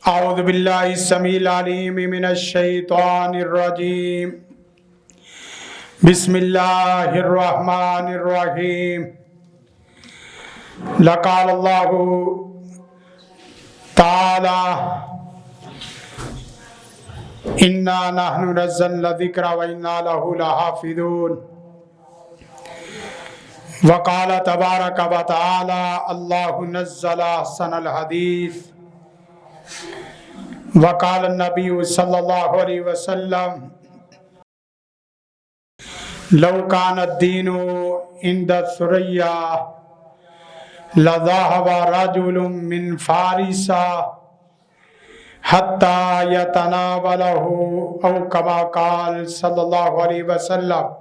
اعوذ باللہ السمیع العلیم من الشیطان الرجیم بسم اللہ الرحمن الرحیم لقال اللہ تعالی انا نحن نزلنا الذکر وانا له لحافظون وقال تبارک وتعالی اللہ نزل احسن الحدیث وقال النبی صلی اللہ علیہ وسلم لو کان الدین عند الثریا لذهب رجل من فارس حتى يتناوله او كما قال صلی اللہ علیہ وسلم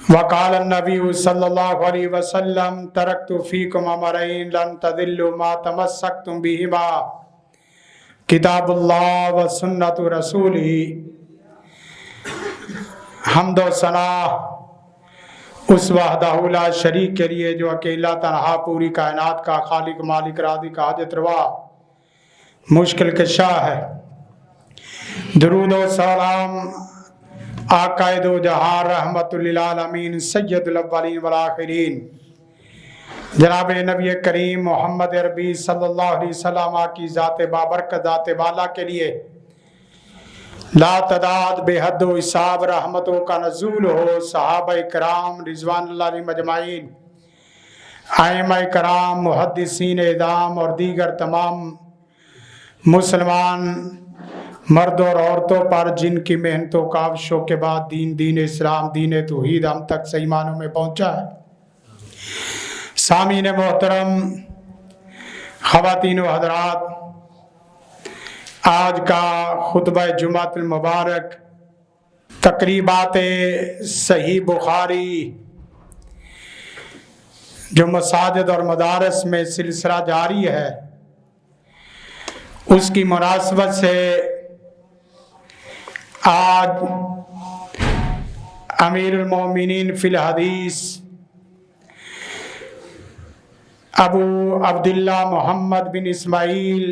وقال النبی صلی اللہ علیہ وسلم ترکت فیکم امرین لن تضلوا ما تمسکتم بہما کتاب اللہ و سنت رسولی۔ حمد و ثنا اس وحدہ لا شریک کے لیے جو اکیلا تنہا پوری کائنات کا خالق مالک رازق حاجت روا مشکل کشا ہے۔ درود و سلام آقا دو جہاں رحمت للعالمین سید الاولین والآخرین جناب نبی کریم محمد عربی صلی اللہ علیہ وسلم کی ذات بابرکت ذات والا کے لیے لا تعداد بے حد و حساب رحمتوں کا نزول ہو۔ صحابہ کرام رضوان اللہ علیہم اجمعین، ائمہ کرام، محدثین اعظام اور دیگر تمام مسلمان مرد اور عورتوں پر جن کی محنتوں کاوشوں کے بعد دین اسلام دین توحید ہم تک صحیح معنوں میں پہنچا ہے۔ سامعین محترم، خواتین و حضرات، آج کا خطبہ جمعۃ المبارک تقریبات صحیح بخاری جو مساجد اور مدارس میں سلسلہ جاری ہے، اس کی مناسبت سے آج امیر المومنین فی الحدیث ابو عبداللہ محمد بن اسماعیل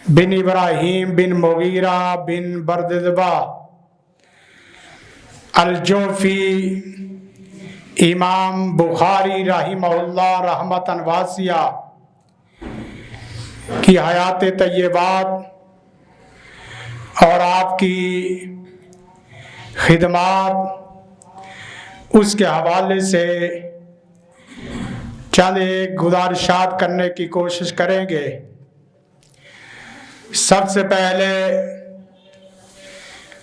بن ابراہیم بن مغیرہ بن بردزبہ الجوفی امام بخاری رحمہ اللہ رحمتاً واسعہ کی حیات طیبات اور آپ کی خدمات اس کے حوالے سے چند ایک گزارشات کرنے کی کوشش کریں گے۔ سب سے پہلے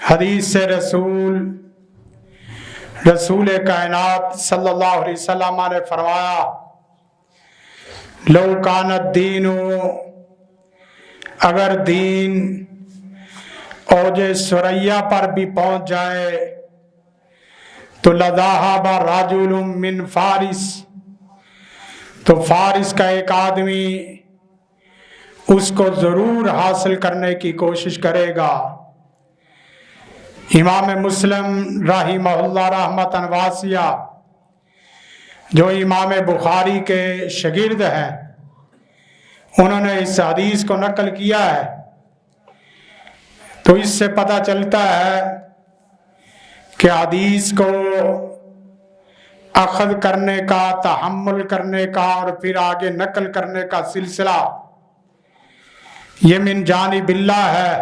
حدیث رسول کائنات صلی اللہ علیہ وسلم نے فرمایا لو کان الدین، اگر دین اوج ثریا پر بھی پہنچ جائے تو لذهب رجل من فارس، تو فارس کا ایک آدمی اس کو ضرور حاصل کرنے کی کوشش کرے گا۔ امام مسلم رحمہ اللہ رحمتاً واسعہ جو امام بخاری کے شاگرد ہیں، انہوں نے اس حدیث کو نقل کیا ہے، تو اس سے پتہ چلتا ہے کہ حدیث کو اخذ کرنے کا، تحمل کرنے کا اور پھر آگے نقل کرنے کا سلسلہ یہ من جانب اللہ ہے۔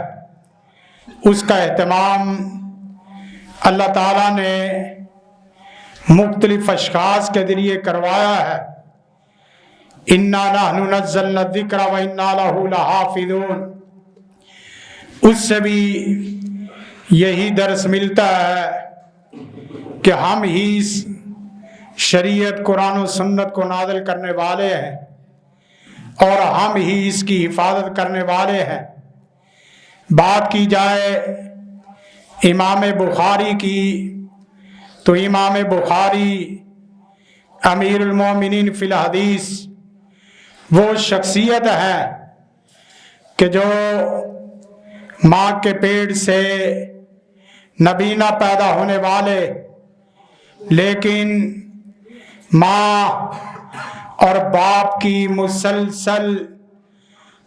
اس کا اہتمام اللہ تعالیٰ نے مختلف اشخاص کے ذریعے کروایا ہے۔ انا نحن نزلنا الذکر وانا لہ لحافظون، اس سے بھی یہی درس ملتا ہے کہ ہم ہی شریعت قرآن و سنت کو نازل کرنے والے ہیں اور ہم ہی اس کی حفاظت کرنے والے ہیں۔ بات کی جائے امام بخاری کی تو امام بخاری امیر المومنین فی الحدیث وہ شخصیت ہے کہ جو ماں کے پیٹ سے نبینا پیدا ہونے والے، لیکن ماں اور باپ کی مسلسل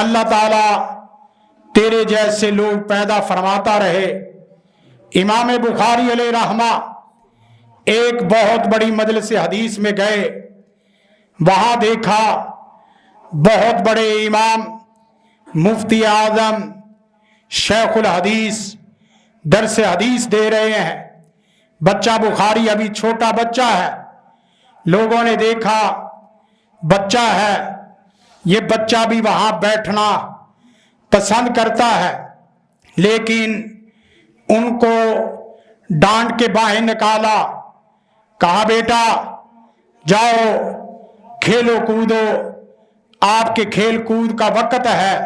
اللہ تعالیٰ تیرے جیسے لوگ پیدا فرماتا رہے۔ امام بخاری علیہ رحمہ ایک بہت بڑی مجلس حدیث میں گئے، وہاں دیکھا بہت بڑے امام مفتی اعظم شیخ الحدیث درس حدیث دے رہے ہیں۔ بچہ بخاری ابھی چھوٹا بچہ ہے، لوگوں نے دیکھا بچہ ہے، یہ بچہ بھی وہاں بیٹھنا پسند کرتا ہے، لیکن ان کو ڈانٹ کے باہر نکالا، کہا بیٹا جاؤ کھیلو کودو، آپ کے کھیل کود کا وقت ہے۔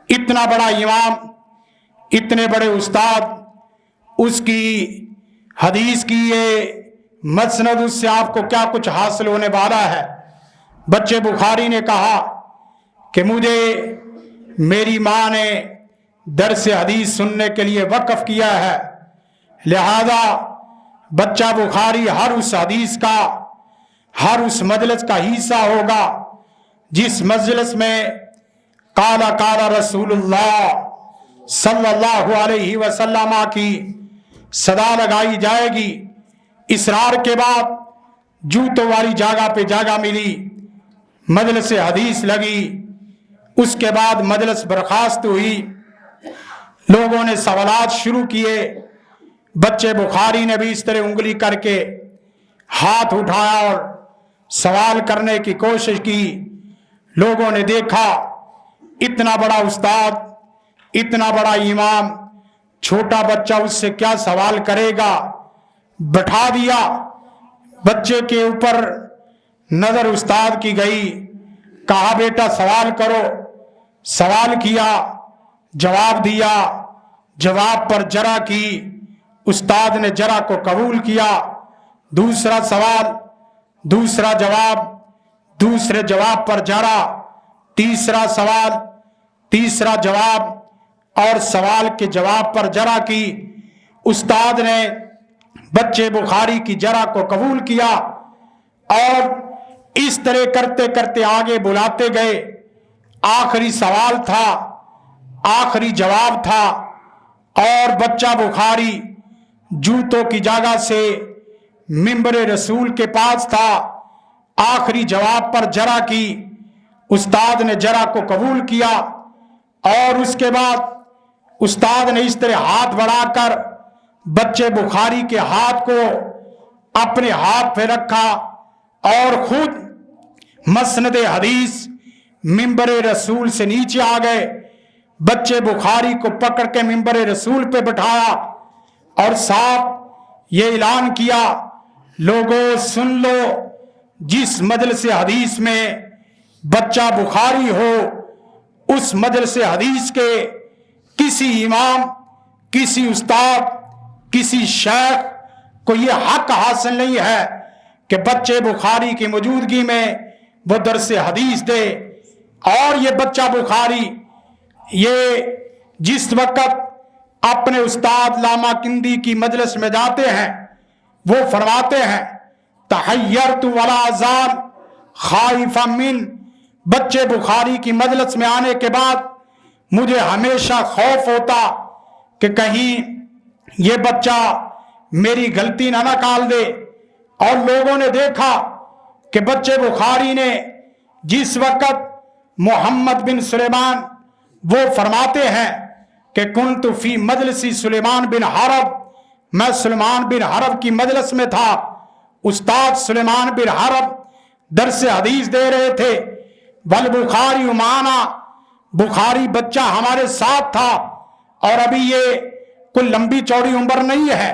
اتنا بڑا امام، اتنے بڑے استاد، اس کی حدیث کی یہ مسند، اس سے آپ کو کیا کچھ حاصل ہونے والا ہے؟ بچے بخاری نے کہا کہ مجھے میری ماں نے درس حدیث سننے کے لیے وقف کیا ہے، لہذا بچہ بخاری ہر اس حدیث کا، ہر اس مجلس کا حصہ ہوگا جس مجلس میں قال قال رسول اللہ صلی اللہ علیہ وسلم کی صدا لگائی جائے گی۔ اسرار کے بعد جوتوں والی جگہ پہ جگہ ملی، مجلس حدیث لگی، اس کے بعد مجلس برخاست ہوئی، لوگوں نے سوالات شروع کیے، بچے بخاری نے بھی اس طرح انگلی کر کے ہاتھ اٹھایا اور سوال کرنے کی کوشش کی۔ لوگوں نے دیکھا اتنا بڑا استاد، اتنا بڑا امام، چھوٹا بچہ اس سے کیا سوال کرے گا، بٹھا دیا۔ بچے کے اوپر نظر استاد کی گئی، کہا بیٹا سوال کرو۔ سوال کیا، جواب دیا، جواب پر جرا کی، استاد نے جرا کو قبول کیا۔ دوسرا سوال، دوسرا جواب، دوسرے جواب پر جرا، تیسرا سوال، تیسرا جواب، اور سوال کے جواب پر جرا کی۔ استاد نے بچے بخاری کی جرا کو قبول کیا اور اس طرح کرتے کرتے آگے بلاتے گئے۔ آخری سوال تھا، آخری جواب تھا، اور بچہ بخاری جوتوں کی جگہ سے منبر رسول کے پاس تھا۔ آخری جواب پر جرا کی، استاد نے جرا کو قبول کیا، اور اس کے بعد استاد نے اس طرح ہاتھ بڑھا کر بچے بخاری کے ہاتھ کو اپنے ہاتھ پہ رکھا اور خود مسند حدیث منبر رسول سے نیچے آ گئے۔ بچے بخاری کو پکڑ کے منبر رسول پہ بٹھایا اور صاحب یہ اعلان کیا، لوگوں سن لو، جس مجلس حدیث میں بچہ بخاری ہو، اس مجلس حدیث کے کسی امام، کسی استاد، کسی شیخ کو یہ حق حاصل نہیں ہے کہ بچے بخاری کی موجودگی میں وہ درس حدیث دے۔ اور یہ بچہ بخاری یہ جس وقت اپنے استاد لاما کندی کی مجلس میں جاتے ہیں، وہ فرماتے ہیں تحیرت ولا ازال خائفا من، بچے بخاری کی مجلس میں آنے کے بعد مجھے ہمیشہ خوف ہوتا کہ کہیں یہ بچہ میری غلطی نہ نکال دے۔ اور لوگوں نے دیکھا کہ بچے بخاری نے جس وقت محمد بن سلیمان، وہ فرماتے ہیں کہ کنت فی مجلسی سلیمان بن حرب، میں سلیمان بن حرب کی مجلس میں تھا، استاد سلیمان بن حرب درس حدیث دے رہے تھے، والبخاری معنا، بخاری بچہ ہمارے ساتھ تھا، اور ابھی یہ کوئی لمبی چوڑی عمر نہیں ہے،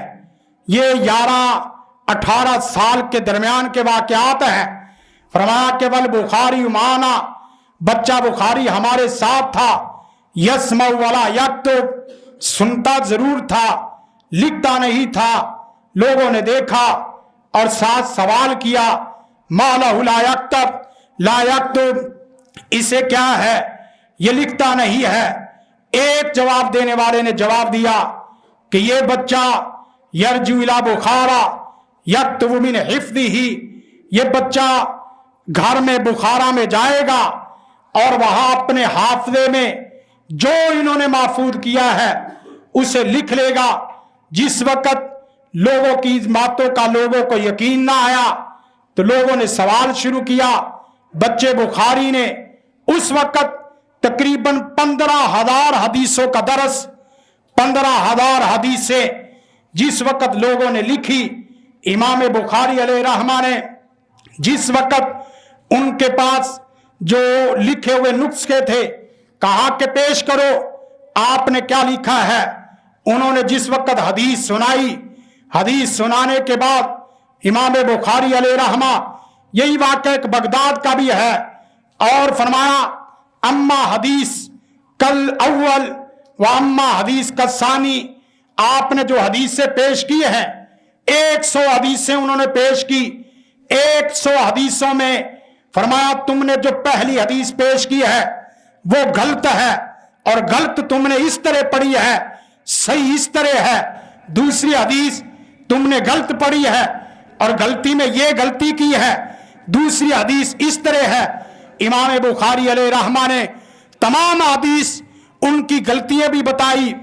یہ 11-18 سال کے درمیان کے واقعات ہیں۔ فرمایا کہ والبخاری معنا، بچہ بخاری ہمارے ساتھ تھا، یسمع ولا یکتب، سنتا ضرور تھا لکھتا نہیں تھا۔ لوگوں نے دیکھا اور ساتھ سوال کیا، ما لہ لا یکتب، لا یکتب، اسے کیا ہے، یہ لکھتا نہیں ہے۔ ایک جواب دینے والے نے جواب دیا کہ یہ بچہ یرجو الی بخارا یکتب من حفظہ، یہ بچہ گھر میں بخارا میں جائے گا اور وہاں اپنے حافظے میں جو انہوں نے محفوظ کیا ہے اسے لکھ لے گا۔ جس وقت لوگوں کی اس باتوں کا لوگوں کو یقین نہ آیا تو لوگوں نے سوال شروع کیا۔ بچے بخاری نے اس وقت تقریباً 15,000 حدیثوں کا درس، 15,000 حدیثیں جس وقت لوگوں نے لکھی، امام بخاری علیہ رحمہ نے جس وقت ان کے پاس جو لکھے ہوئے نسخے تھے کہا کہ پیش کرو آپ نے کیا لکھا ہے۔ انہوں نے جس وقت حدیث سنائی، حدیث سنانے کے بعد امام بخاری علیہ رحمہ، یہی واقعہ ایک بغداد کا بھی ہے، اور فرمایا اما حدیث کل اول و اما حدیث کل ثانی، آپ نے جو حدیثیں پیش کی ہیں 100 حدیثیں انہوں نے پیش کی، 100 حدیثوں میں فرمایا تم نے جو پہلی حدیث پیش کی ہے وہ غلط ہے، اور غلط تم نے اس طرح پڑھی ہے، صحیح اس طرح ہے۔ دوسری حدیث تم نے غلط پڑھی ہے اور غلطی میں یہ غلطی کی ہے، دوسری حدیث اس طرح ہے۔ امام بخاری علیہ رحمہ نے تمام حدیث ان کی غلطیاں بھی بتائی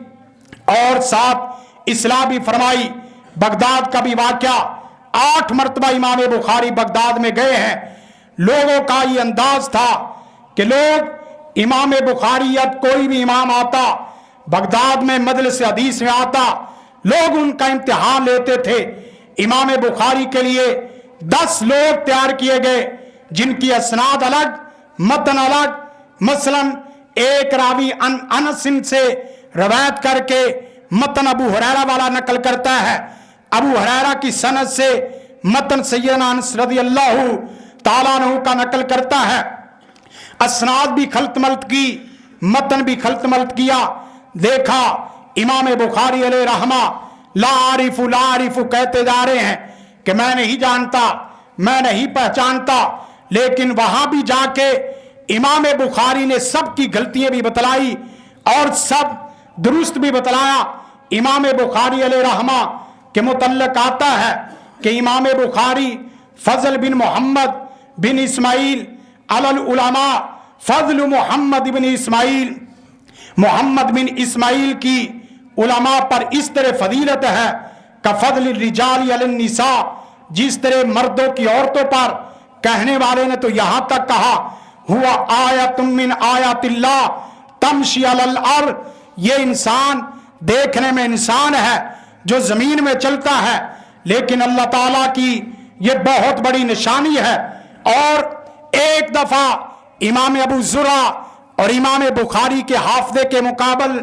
اور ساتھ اصلاح بھی فرمائی۔ بغداد کا بھی واقعہ، 8 مرتبہ امام بخاری بغداد میں گئے ہیں۔ لوگوں کا یہ انداز تھا کہ لوگ امام بخاریت کوئی بھی امام آتا بغداد میں مجلس حدیث میں آتا، لوگ ان کا امتحان لیتے تھے۔ امام بخاری کے لیے 10 لوگ تیار کیے گئے جن کی اسناد الگ، متن الگ۔ مثلا ایک راوی انس سے روایت کر کے متن ابو ہریرہ والا نقل کرتا ہے، ابو ہریرہ کی سند سے متن سیدنا انس رضی اللہ تعالیٰ عنہ کا نقل کرتا ہے۔ اسناد بھی خلط ملط کی، متن بھی خلط ملط کیا۔ دیکھا امام بخاری علیہ رحمہ لا عارف کہتے جا رہے ہیں کہ میں نہیں جانتا، میں نہیں پہچانتا، لیکن وہاں بھی جا کے امام بخاری نے سب کی غلطیاں بھی بتلائی اور سب درست بھی بتلایا۔ امام بخاری علیہ رحمہ کے متعلق آتا ہے کہ امام بخاری فضل بن محمد بن اسماعیل علی العلماء، فضل محمد بن اسماعیل، محمد بن اسماعیل کی علماء پر اس طرح فضیلت ہے کہ فضل الرجال علی النساء، جس طرح مردوں کی عورتوں پر کہنے والے نے تو یہاں تک کہا ہوا آیت من آیات اللہ تمشی علی الارض، یہ انسان دیکھنے میں انسان ہے جو زمین میں چلتا ہے، لیکن اللہ تعالیٰ کی یہ بہت بڑی نشانی ہے۔ اور ایک دفعہ امام ابو زرع اور امام بخاری کے حافظے کے مقابل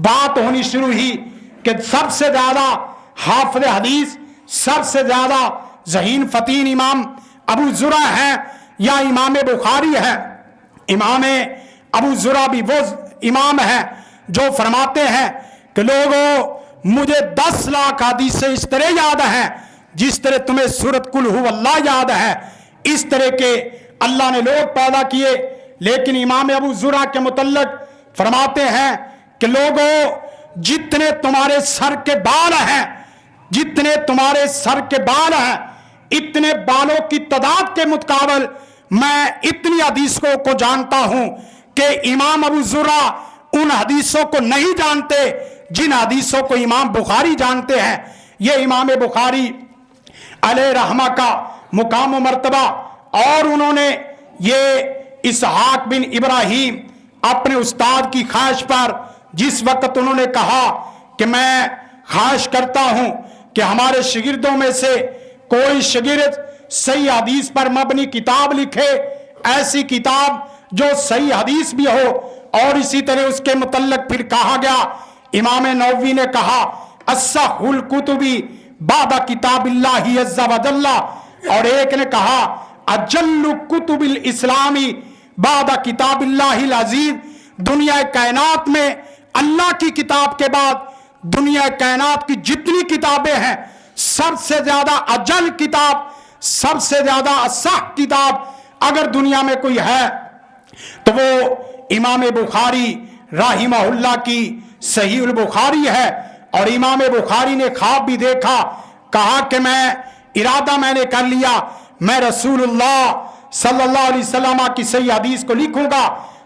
بات ہونی شروع ہوئی کہ سب سے زیادہ حافظ حدیث، سب سے زیادہ ذہین فتین امام ابو زرع ہے یا امام بخاری ہے؟ امام ابو زرع بھی وہ امام ہے جو فرماتے ہیں کہ لوگوں مجھے 10 لاکھ حدیثیں اس طرح یاد ہیں جس طرح تمہیں سورۃ قل ھو اللہ یاد ہے۔ اس طرح کے اللہ نے لوگ پیدا کیے، لیکن امام ابو زرع کے متعلق فرماتے ہیں کہ لوگوں جتنے تمہارے سر کے بال ہیں، جتنے تمہارے سر کے بال ہیں، اتنے بالوں کی تعداد کے متقابل میں اتنی حدیثوں کو جانتا ہوں کہ امام ابو زرع ان حدیثوں کو نہیں جانتے جن حدیثوں کو امام بخاری جانتے ہیں۔ یہ امام بخاری علیہ رحمہ کا مقام و مرتبہ۔ اور انہوں نے یہ اسحاق بن ابراہیم اپنے استاد کی خواہش پر جس وقت انہوں نے کہا کہ میں خواہش کرتا ہوں کہ ہمارے شاگردوں میں سے کوئی شاگرد صحیح حدیث پر مبنی کتاب لکھے، ایسی کتاب جو صحیح حدیث بھی ہو، اور اسی طرح اس کے متعلق پھر کہا گیا، امام نووی نے کہا اصح الکتب بعد کتاب اللہ عز و جل، اور ایک نے کہا اجل کتب الاسلامی بعد کتاب اللہ العزیز، دنیا کائنات میں اللہ کی کتاب کے بعد دنیا کائنات کی جتنی کتابیں ہیں سب سے زیادہ اجل کتاب، سب سے زیادہ اصح کتاب اگر دنیا میں کوئی ہے تو وہ امام بخاری رحمہ اللہ کی صحیح البخاری ہے۔ اور امام بخاری نے خواب بھی دیکھا، کہا کہ ارادہ میں نے کر لیا، میں رسول اللہ صلی اللہ علیہ وسلم کی صحیح حدیث کو لکھوں گا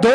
2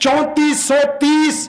3430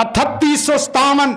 3857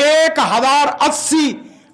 1080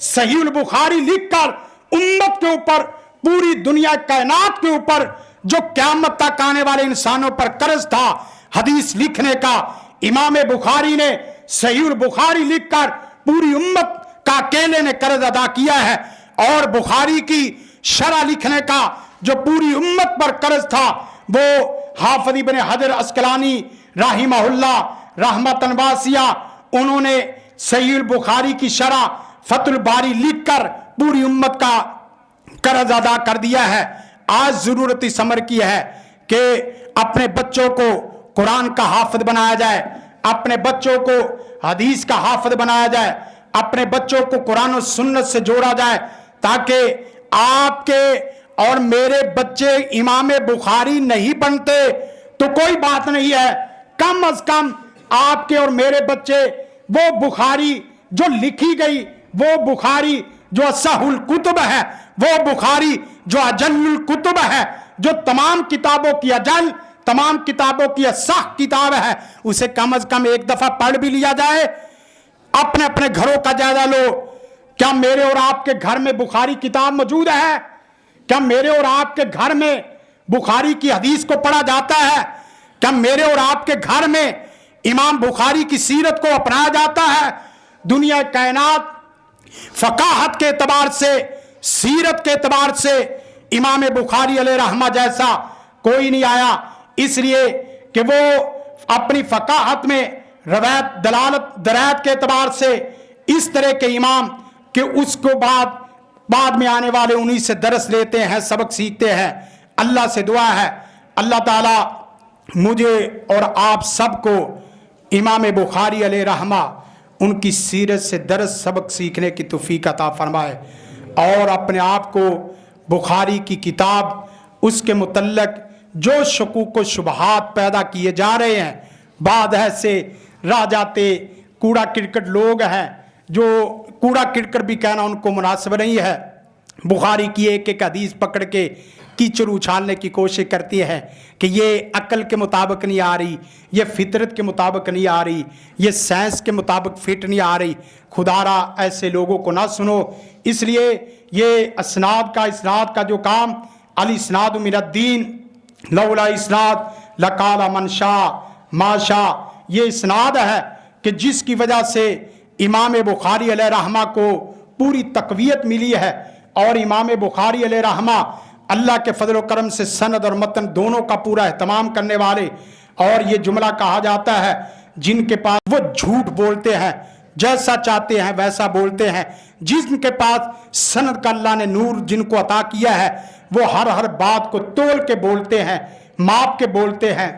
صحیح البخاری لکھ کر امت کے اوپر، پوری دنیا کائنات کے اوپر جو قیامت تک آنے والے انسانوں پر قرض تھا حدیث لکھنے کا، امام بخاری نے صحیح البخاری لکھ کر پوری امت کا اکیلے نے قرض ادا کیا ہے۔ اور بخاری کی شرح لکھنے کا جو پوری امت پر قرض تھا وہ حافظ ابن حجر عسقلانی رحمہ اللہ رحمتاً واسعہ، انہوں نے صحیح البخاری کی شرح فتح الباری لکھ کر پوری امت کا قرض ادا کر دیا ہے۔ آج ضرورت اس امر کی ہے کہ اپنے بچوں کو قرآن کا حافظ بنایا جائے، اپنے بچوں کو حدیث کا حافظ بنایا جائے، اپنے بچوں کو قرآن و سنت سے جوڑا جائے، تاکہ آپ کے اور میرے بچے امام بخاری نہیں بنتے تو کوئی بات نہیں ہے، کم از کم آپ کے اور میرے بچے وہ بخاری جو لکھی گئی، وہ بخاری جو اصح الکتب ہے، وہ بخاری جو اجل الکتب ہے، جو تمام کتابوں کی اجل، تمام کتابوں کی اصح کتاب ہے، اسے کم از کم ایک دفعہ پڑھ بھی لیا جائے۔ اپنے اپنے گھروں کا جائزہ لو، کیا میرے اور آپ کے گھر میں بخاری کتاب موجود ہے؟ کیا میرے اور آپ کے گھر میں بخاری کی حدیث کو پڑھا جاتا ہے؟ کیا میرے اور آپ کے گھر میں امام بخاری کی سیرت کو اپنایا جاتا ہے؟ دنیا کائنات فقاہت کے اعتبار سے، سیرت کے اعتبار سے امام بخاری علیہ رحمہ جیسا کوئی نہیں آیا، اس لیے کہ وہ اپنی فقاہت میں روایت دلالت درایت کے اعتبار سے اس طرح کے امام کہ اس کو بعد میں آنے والے انہی سے درس لیتے ہیں، سبق سیکھتے ہیں۔ اللہ سے دعا ہے اللہ تعالیٰ مجھے اور آپ سب کو امام بخاری علیہ رحمہ ان کی سیرت سے درس سبق سیکھنے کی توفیق عطا فرمائے، اور اپنے آپ کو بخاری کی کتاب اس کے متعلق جو شکوک و شبہات پیدا کیے جا رہے ہیں، بعد ایسے رہ جاتے کوڑا کرکٹ لوگ ہیں جو کوڑا کرکٹ بھی کہنا ان کو مناسب نہیں ہے، بخاری کی ایک ایک حدیث پکڑ کے کیچڑ اچھالنے کی کوشش کرتی ہے کہ یہ عقل کے مطابق نہیں آ رہی، یہ فطرت کے مطابق نہیں آ رہی، یہ سائنس کے مطابق فٹ نہیں آ رہی۔ خدارا ایسے لوگوں کو نہ سنو۔ اس لیے یہ اسناد کا جو کام، الاسناد من الدین لولا اسناد لقال من شاء ما شاء، یہ اسناد ہے کہ جس کی وجہ سے امام بخاری علیہ رحمہ کو پوری تقویت ملی ہے، اور امام بخاری علیہ رحمہ اللہ کے فضل و کرم سے سند اور متن دونوں کا پورا اہتمام کرنے والے، اور یہ جملہ کہا جاتا ہے جن کے پاس وہ جھوٹ بولتے ہیں، جیسا چاہتے ہیں ویسا بولتے ہیں، جن کے پاس سند کا اللہ نے نور جن کو عطا کیا ہے وہ ہر بات کو تول کے بولتے ہیں، ماپ کے بولتے ہیں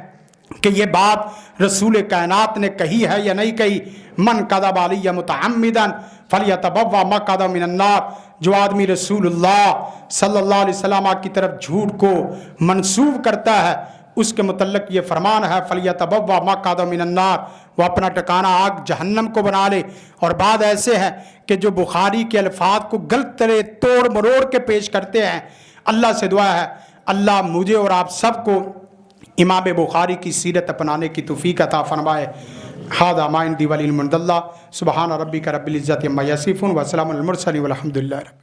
کہ یہ بات رسول کائنات نے کہی ہے یا نہیں کہی۔ من کذب علی متعمدا فلیتبوأ مقعدہ من النار، جو آدمی رسول اللہ صلی اللہ علیہ وسلم کی طرف جھوٹ کو منسوب کرتا ہے اس کے متعلق یہ فرمان ہے فلیتبوأ مقعدہ من النار، وہ اپنا ٹھکانہ آگ جہنم کو بنا لے۔ اور بعد ایسے ہیں کہ جو بخاری کے الفاظ کو غلط طرح توڑ مروڑ کے پیش کرتے ہیں۔ اللہ سے دعا ہے اللہ مجھے اور آپ سب کو امام بخاری کی سیرت اپنانے کی توفیق عطا فرمائے۔ ھذا ما عندی والعلم عند اللہ، سبحان ربک رب العزۃ عما یصفون وسلام علی المرسلین والحمد للہ رب